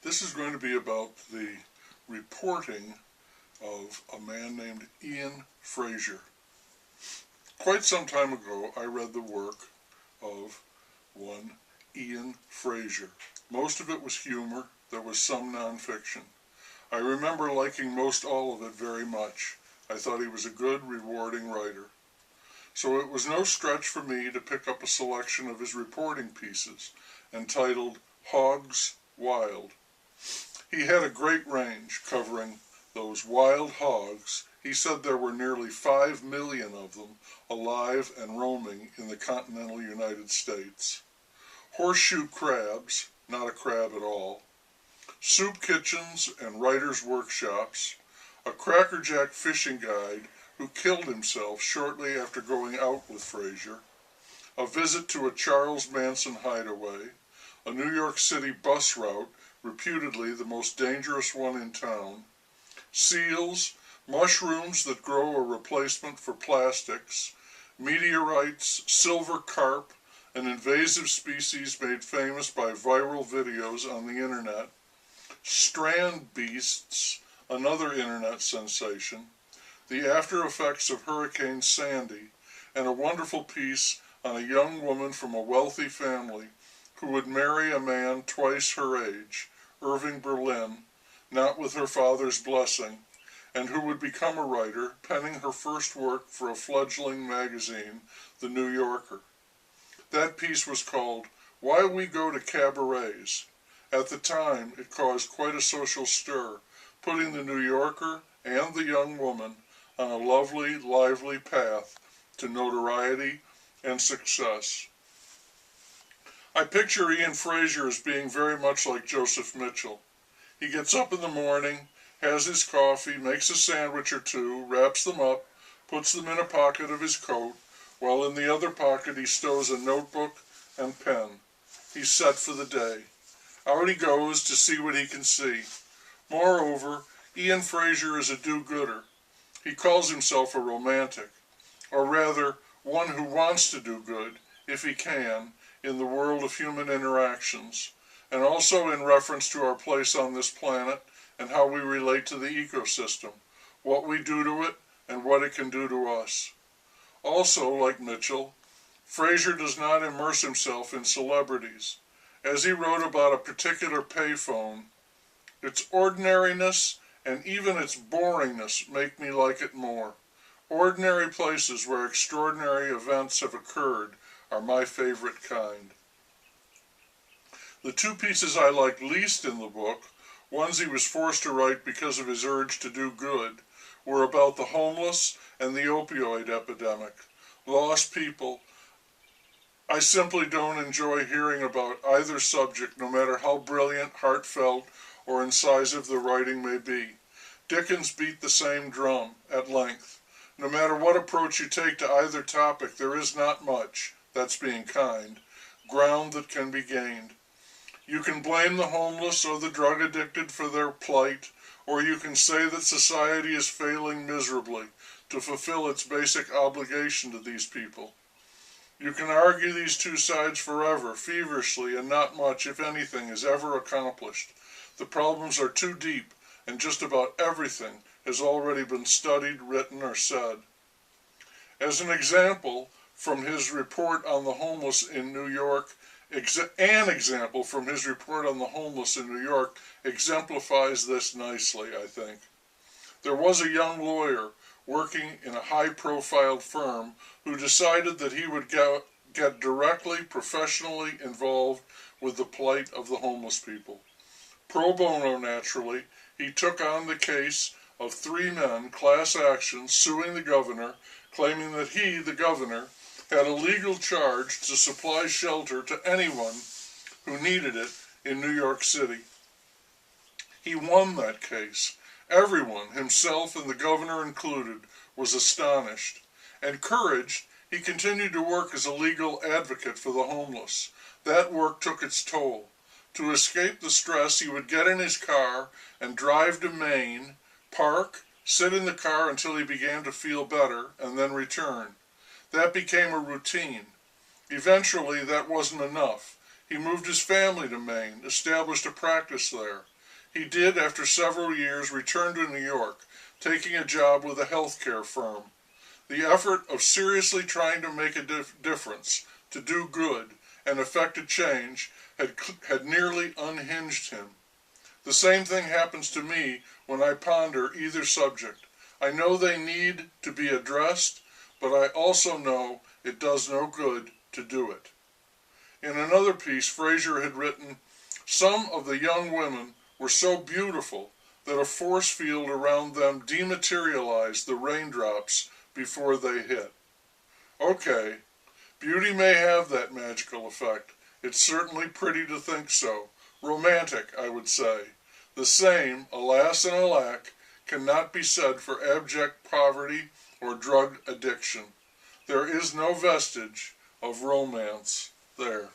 This is going to be about the reporting of a man named Ian Frazier. Quite some time ago, I read the work of one Ian Frazier. Most of it was humor. There was some nonfiction. I remember liking most all of it very much. I thought he was a good, rewarding writer. So it was no stretch for me to pick up a selection of his reporting pieces entitled Hogs Wild. He had a great range covering those wild hogs. He said there were nearly 5 million of them alive and roaming in the continental United States. Horseshoe crabs, not a crab at all, soup kitchens and writers' workshops, a crackerjack fishing guide who killed himself shortly after going out with Frazier, a visit to a Charles Manson hideaway, a New York City bus route, reputedly the most dangerous one in town, seals, mushrooms that grow a replacement for plastics, meteorites, silver carp, an invasive species made famous by viral videos on the internet, strand beasts, another internet sensation, the after effects of Hurricane Sandy, and a wonderful piece on a young woman from a wealthy family who would marry a man twice her age, Irving Berlin, not with her father's blessing, and who would become a writer, penning her first work for a fledgling magazine, The New Yorker. That piece was called Why We Go to Cabarets. At the time, it caused quite a social stir, putting The New Yorker and the young woman on a lovely, lively path to notoriety and success. I picture Ian Frazier as being very much like Joseph Mitchell. He gets up in the morning, has his coffee, makes a sandwich or two, wraps them up, puts them in a pocket of his coat, while in the other pocket he stows a notebook and pen. He's set for the day. Out he goes to see what he can see. Moreover, Ian Frazier is a do-gooder. He calls himself a romantic, or rather, one who wants to do good, if he can, in the world of human interactions, and also in reference to our place on this planet and how we relate to the ecosystem, what we do to it, and what it can do to us. Also, like Mitchell, Frazier does not immerse himself in celebrities. As he wrote about a particular payphone, its ordinariness and even its boringness make me like it more. Ordinary places where extraordinary events have occurred are my favorite kind. The two pieces I liked least in the book, ones he was forced to write because of his urge to do good, were about the homeless and the opioid epidemic. Lost people. I simply don't enjoy hearing about either subject, no matter how brilliant, heartfelt, or incisive the writing may be. Dickens beat the same drum, at length. No matter what approach you take to either topic, there is not much, that's being kind, ground that can be gained. You can blame the homeless or the drug addicted for their plight, or you can say that society is failing miserably to fulfill its basic obligation to these people. You can argue these two sides forever, feverishly, and not much, if anything, is ever accomplished. The problems are too deep, and just about everything has already been studied, written, or said. As an example from his report on the homeless in New York, exemplifies this nicely, I think. There was a young lawyer working in a high-profile firm who decided that he would get directly, professionally involved with the plight of the homeless people. Pro bono, naturally, he took on the case of 3 men, class action, suing the governor, claiming that he, the governor, had a legal charge to supply shelter to anyone who needed it in New York City. He won that case. Everyone, himself and the governor included, was astonished. Encouraged, he continued to work as a legal advocate for the homeless. That work took its toll. To escape the stress, he would get in his car and drive to Maine, park, sit in the car until he began to feel better, and then return. That became a routine. Eventually, that wasn't enough. He moved his family to Maine, established a practice there. He did, after several years, return to New York, taking a job with a healthcare firm. The effort of seriously trying to make a difference, to do good, and effect a change had nearly unhinged him. The same thing happens to me when I ponder either subject. I know they need to be addressed, but I also know it does no good to do it. In another piece, Frazier had written, "Some of the young women were so beautiful that a force field around them dematerialized the raindrops before they hit." Okay, beauty may have that magical effect. It's certainly pretty to think so. Romantic, I would say. The same, alas and alack, cannot be said for abject poverty or drug addiction. There is no vestige of romance there.